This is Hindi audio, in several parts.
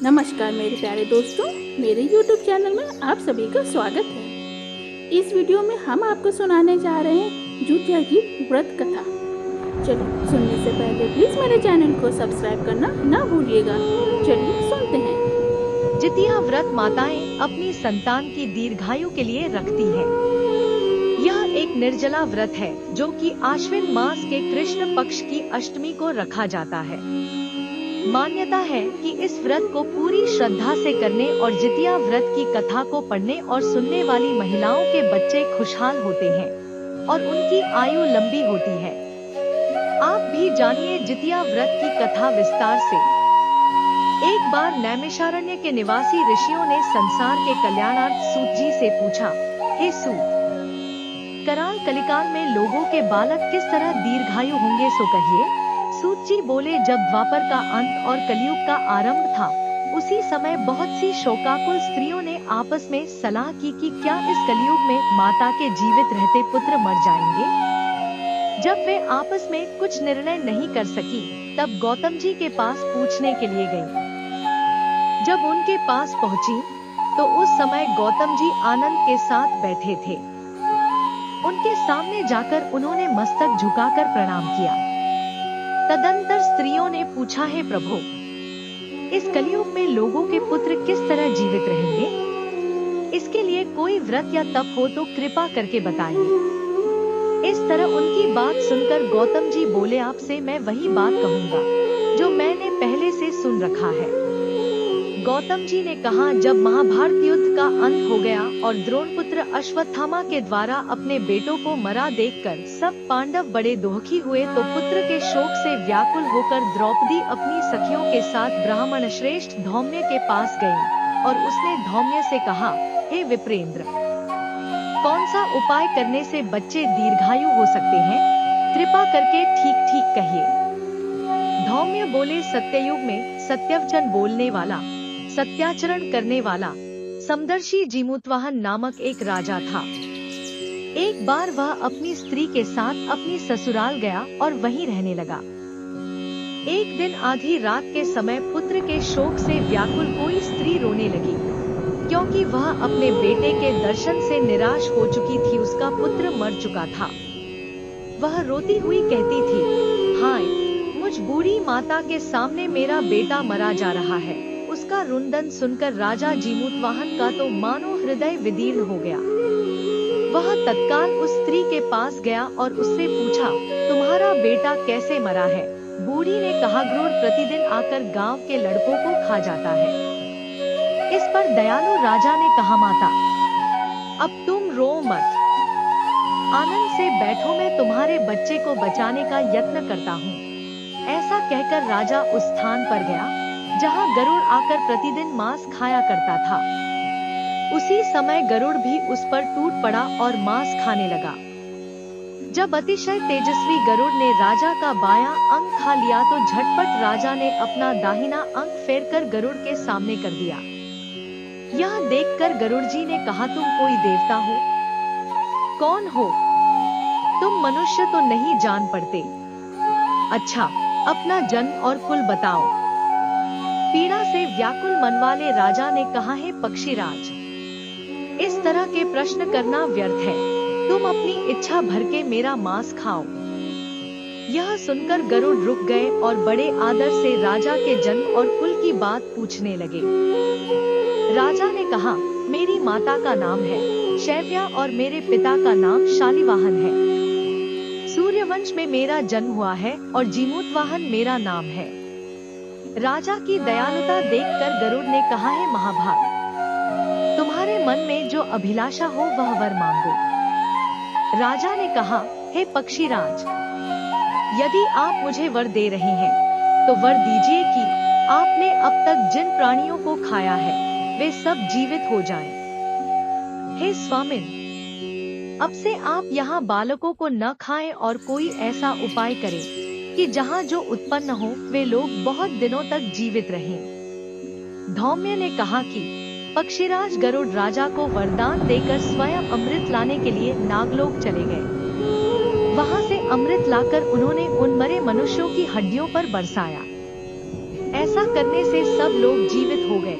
नमस्कार मेरे प्यारे दोस्तों, मेरे YouTube चैनल में आप सभी का स्वागत है। इस वीडियो में हम आपको सुनाने जा रहे हैं जितिया की व्रत कथा। चलिए, सुनने से पहले प्लीज मेरे चैनल को सब्सक्राइब करना ना भूलिएगा। चलिए सुनते हैं। जितिया व्रत माताएं अपनी संतान की दीर्घायु के लिए रखती हैं। यह एक निर्जला व्रत है जो कि आश्विन मास के कृष्ण पक्ष की अष्टमी को रखा जाता है। मान्यता है कि इस व्रत को पूरी श्रद्धा से करने और जितिया व्रत की कथा को पढ़ने और सुनने वाली महिलाओं के बच्चे खुशहाल होते हैं और उनकी आयु लंबी होती है। आप भी जानिए जितिया व्रत की कथा विस्तार से। एक बार नैमिषारण्य के निवासी ऋषियों ने संसार के कल्याणार्थ सूत जी से पूछा, हे सूत, कराल कलिकाल में लोगों के बालक किस तरह दीर्घायु होंगे सो कहिए। सूत जी बोले, जब द्वापर का अंत और कलयुग का आरंभ था, उसी समय बहुत सी शोकाकुल स्त्रियों ने आपस में सलाह की कि क्या इस कलयुग में माता के जीवित रहते पुत्र मर जाएंगे। जब वे आपस में कुछ निर्णय नहीं कर सकी, तब गौतम जी के पास पूछने के लिए गई। जब उनके पास पहुंची, तो उस समय गौतम जी आनंद के साथ बैठे थे। उनके सामने जाकर उन्होंने मस्तक झुकाकर प्रणाम किया। तदंतर स्त्रियों ने पूछा, हे प्रभु, इस कलयुग में लोगों के पुत्र किस तरह जीवित रहेंगे? इसके लिए कोई व्रत या तप हो तो कृपा करके बताइए। इस तरह उनकी बात सुनकर गौतम जी बोले, आपसे मैं वही बात कहूँगा जो मैंने पहले से सुन रखा है। गौतम जी ने कहा, जब महाभारत युद्ध का अंत हो गया और द्रोणपुत्र अश्वत्थामा के द्वारा अपने बेटों को मरा देखकर सब पांडव बड़े दुखी हुए, तो पुत्र के शोक से व्याकुल होकर द्रौपदी अपनी सखियों के साथ ब्राह्मण श्रेष्ठ धौम्य के पास गई और उसने धौम्य से कहा, हे विप्रेंद्र, कौन सा उपाय करने से बच्चे दीर्घायु हो सकते हैं? कृपा करके ठीक ठीक कहिए। धौम्य बोले, सत्ययुग में सत्यवचन बोलने वाला, सत्याचरण करने वाला समदर्शी जीमूतवाहन नामक एक राजा था। एक बार वह अपनी स्त्री के साथ अपनी ससुराल गया और वहीं रहने लगा। एक दिन आधी रात के समय पुत्र के शोक से व्याकुल कोई स्त्री रोने लगी, क्योंकि वह अपने बेटे के दर्शन से निराश हो चुकी थी। उसका पुत्र मर चुका था। वह रोती हुई कहती थी, हाय, मुझ बूढ़ी माता के सामने मेरा बेटा मरा जा रहा है। उसका रुंदन सुनकर राजा जीमूतवाहन का तो मानो हृदय विदीर्ण हो गया। वह तत्काल उस स्त्री के पास गया और उससे पूछा, तुम्हारा बेटा कैसे मरा है? बूढ़ी ने कहा, गरुड़ प्रतिदिन आकर गांव के लड़कों को खा जाता है। इस पर दयालु राजा ने कहा, माता, अब तुम रो मत, आनंद से बैठो, मैं तुम्हारे बच्चे को बचाने का यत्न करता हूँ। ऐसा कहकर राजा उस स्थान पर गया जहाँ गरुड़ आकर प्रतिदिन मांस खाया करता था। उसी समय गरुड़ भी उस पर टूट पड़ा और मांस खाने लगा। जब अतिशय तेजस्वी गरुड़ ने राजा का बायां अंग खा लिया, तो झटपट राजा ने अपना दाहिना अंग फेरकर गरुड़ के सामने कर दिया। यह देखकर गरुड़ जी ने कहा, तुम कोई देवता हो? कौन हो तुम? मनुष्य तो नहीं जान पड़ते। अच्छा, अपना जन्म और कुल बताओ। पीड़ा से व्याकुल मन वाले राजा ने कहा, हे पक्षीराज, इस तरह के प्रश्न करना व्यर्थ है। तुम अपनी इच्छा भर के मेरा मांस खाओ। यह सुनकर गरुड़ रुक गए और बड़े आदर से राजा के जन्म और कुल की बात पूछने लगे। राजा ने कहा, मेरी माता का नाम है शैव्या और मेरे पिता का नाम शालिवाहन है। सूर्यवंश में मेरा जन्म हुआ है और जीमूतवाहन मेरा नाम है। राजा की दयालुता देखकर गरुड़ ने कहा, है महाभाग, तुम्हारे मन में जो अभिलाषा हो वह वर मांगो। राजा ने कहा, हे पक्षीराज, यदि आप मुझे वर दे रहे हैं तो वर दीजिए कि आपने अब तक जिन प्राणियों को खाया है वे सब जीवित हो जाएं। हे स्वामिन, अब से आप यहाँ बालकों को न खाएं और कोई ऐसा उपाय करें कि जहाँ जो उत्पन्न हो वे लोग बहुत दिनों तक जीवित रहें। धौम्य ने कहा कि पक्षीराज गरुड़ राजा को वरदान देकर स्वयं अमृत लाने के लिए नागलोक चले गए। वहां से अमृत लाकर उन्होंने उन मरे मनुष्यों की हड्डियों पर बरसाया। ऐसा करने से सब लोग जीवित हो गए,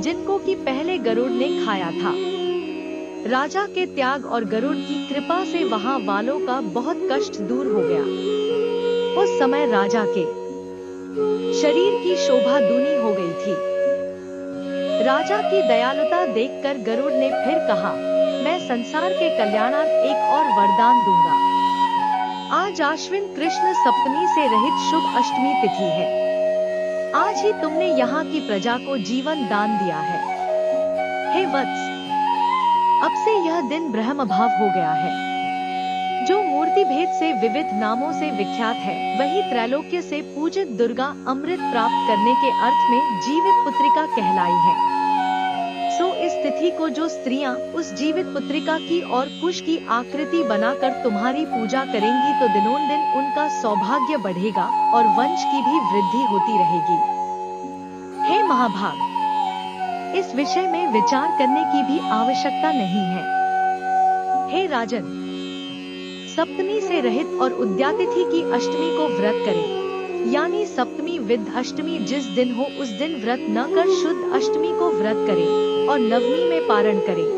जिनको कि पहले गरुड़ ने खाया था। राजा के त्याग और गरुड़ की कृपा से वहां वालों का बहुत कष्ट दूर हो गया। उस समय राजा के शरीर की शोभा दूनी हो गई थी। राजा की दयालुता देखकर गरुड़ ने फिर कहा, मैं संसार के कल्याणार्थ एक और वरदान दूंगा। आज आश्विन कृष्ण सप्तमी से रहित शुभ अष्टमी तिथि है। आज ही तुमने यहाँ की प्रजा को जीवन दान दिया है। हे वत्स, अब से यह दिन ब्रह्म भाव हो गया है। जो मूर्ति भेद से विविध नामों से विख्यात है, वही त्रैलोक्य से पूजित दुर्गा अमृत प्राप्त करने के अर्थ में जीवित पुत्रिका कहलाई है। सो इस तिथि को जो स्त्रियां उस जीवित पुत्रिका की और कुश की आकृति बनाकर तुम्हारी पूजा करेंगी तो दिनोंदिन उनका सौभाग्य बढ़ेगा और वंश की भी वृद्धि होती रहेगी। हे महाभाग, इस विषय में विचार करने की भी आवश्यकता नहीं है। हे राजन, सप्तमी से रहित और उद्यातिथि की अष्टमी को व्रत करें, यानी सप्तमी विद अष्टमी जिस दिन हो उस दिन व्रत न कर शुद्ध अष्टमी को व्रत करें और नवमी में पारण करें।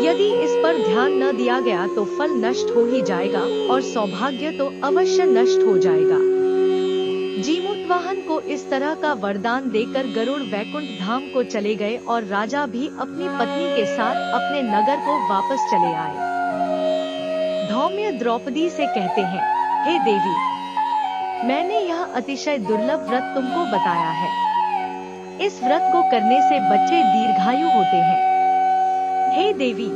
यदि इस पर ध्यान न दिया गया तो फल नष्ट हो ही जाएगा और सौभाग्य तो अवश्य नष्ट हो जाएगा। जीमूतवाहन को इस तरह का वरदान देकर गरुड़ वैकुंठ धाम को चले गए और राजा भी अपनी पत्नी के साथ अपने नगर को वापस चले आए। धौम्य द्रौपदी से कहते हैं, हे देवी, मैंने यह अतिशय दुर्लभ व्रत तुमको बताया है। इस व्रत को करने से बच्चे दीर्घायु होते हैं। हे देवी,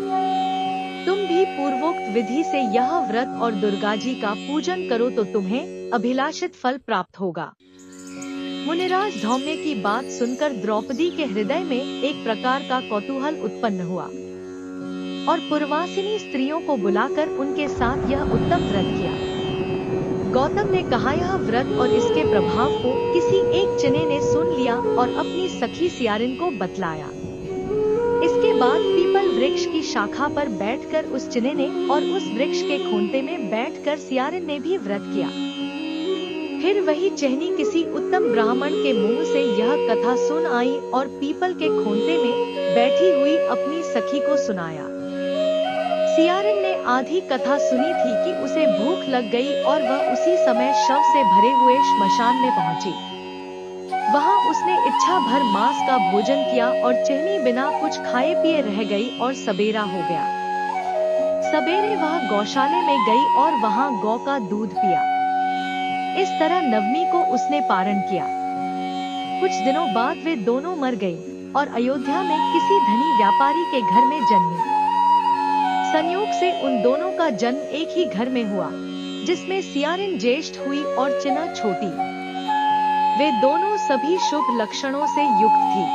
तुम भी पूर्वोक्त विधि से यह व्रत और दुर्गा जी का पूजन करो तो तुम्हें अभिलाषित फल प्राप्त होगा। मुनिराज धौम्य की बात सुनकर द्रौपदी के हृदय में एक प्रकार का कौतूहल उत्पन्न हुआ और पूर्वासिनी स्त्रियों को बुलाकर उनके साथ यह उत्तम व्रत किया। गौतम ने कहा, यह व्रत और इसके प्रभाव को किसी एक चने ने सुन लिया और अपनी सखी सियारिन को बतलाया। इसके बाद पीपल वृक्ष की शाखा पर बैठकर उस चने ने और उस वृक्ष के खोंते में बैठकर सियारिन ने भी व्रत किया। फिर वही चहनी किसी उत्तम ब्राह्मण के मुंह से यह कथा सुन आई और पीपल के खोंते में बैठी हुई अपनी सखी को सुनाया। सियारिन ने आधी कथा सुनी थी कि उसे भूख लग गई और वह उसी समय शव से भरे हुए श्मशान में पहुंची। वहां उसने इच्छा भर मांस का भोजन किया और चहनी बिना कुछ खाए पिए रह गई और सबेरा हो गया। सबेरे वह गौशाले में गई और वहां गौ का दूध पिया। इस तरह नवमी को उसने पारण किया। कुछ दिनों बाद वे दोनों मर गई और अयोध्या में किसी धनी व्यापारी के घर में जन्मी। संयोग से उन दोनों का जन्म एक ही घर में हुआ, जिसमें सियारिन ज्येष्ठ हुई और चिना छोटी। वे दोनों सभी शुभ लक्षणों से युक्त थी,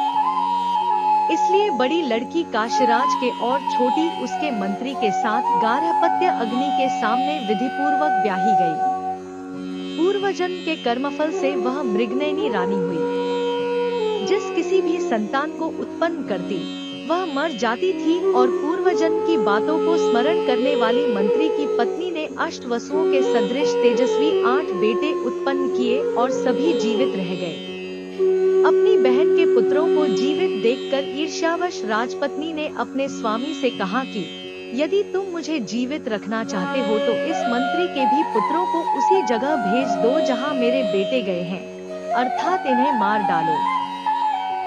इसलिए बड़ी लड़की काशीराज के और छोटी उसके मंत्री के साथ गार्हपत्य अग्नि के सामने विधिपूर्वक ब्याही गई। पूर्वजन्म के कर्मफल से वह मृगनयनी रानी हुई। जिस किसी भी संतान को उत्पन्न करती वह मर जाती थी और पूर्वजन्म की बातों को स्मरण करने वाली मंत्री की पत्नी ने अष्टवसुओं के सदृश तेजस्वी 8 बेटे उत्पन्न किए और सभी जीवित रह गए। अपनी बहन के पुत्रों को जीवित देखकर ईर्ष्यावश राजपत्नी ने अपने स्वामी से कहा कि यदि तुम मुझे जीवित रखना चाहते हो तो इस मंत्री के भी पुत्रों को उसी जगह भेज दो जहां मेरे बेटे गए हैं, अर्थात इन्हें मार डालो।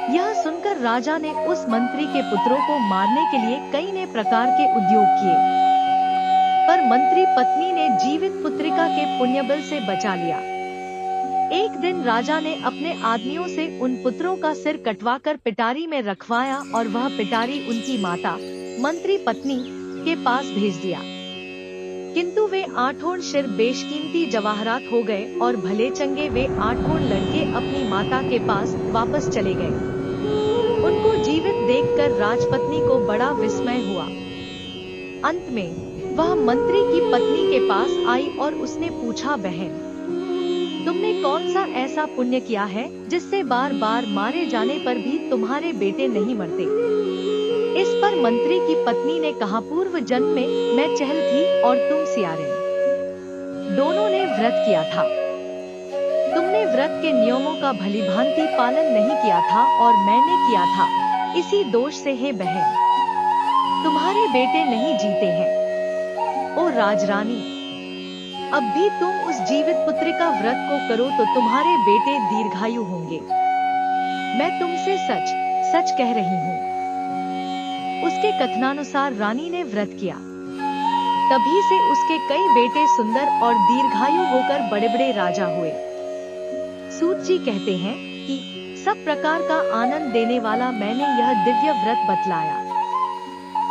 यह सुनकर राजा ने उस मंत्री के पुत्रों को मारने के लिए कई नए प्रकार के उद्योग किए, पर मंत्री पत्नी ने जीवित पुत्रिका के पुण्यबल से बचा लिया। एक दिन राजा ने अपने आदमियों से उन पुत्रों का सिर कटवाकर पिटारी में रखवाया और वह पिटारी उनकी माता मंत्री पत्नी के पास भेज दिया। किंतु वे 8 सिर बेशकीमती जवाहरात हो गए और भले चंगे वे 8 लड़के अपनी माता के पास वापस चले गए। उनको जीवित देखकर राजपत्नी को बड़ा विस्मय हुआ। अंत में वह मंत्री की पत्नी के पास आई और उसने पूछा, बहन, तुमने कौन सा ऐसा पुण्य किया है जिससे बार बार मारे जाने पर भी तुम्हारे बेटे नहीं मरते? इस पर मंत्री की पत्नी ने कहा, पूर्व जन्म में मैं चहल थी और तुम सियारिन। दोनों ने व्रत किया था। तुमने व्रत के नियमों का भलीभांति पालन नहीं किया था और मैंने किया था, इसी दोष से हे बहन तुम्हारे बेटे नहीं जीते हैं। ओ राजरानी, अब भी तुम उस जीवित पुत्री का व्रत को करो तो तुम्हारे बेटे दीर्घायु होंगे। मैं तुमसे सच सच कह रही हूँ। उसके कथनानुसार रानी ने व्रत किया। तभी से उसके कई बेटे सुंदर और दीर्घायु होकर बड़े बड़े राजा हुए। सूत जी कहते हैं कि सब प्रकार का आनंद देने वाला मैंने यह दिव्य व्रत बतलाया।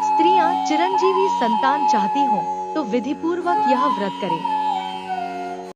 स्त्रियां चिरंजीवी संतान चाहती हों तो विधिपूर्वक यह व्रत करें।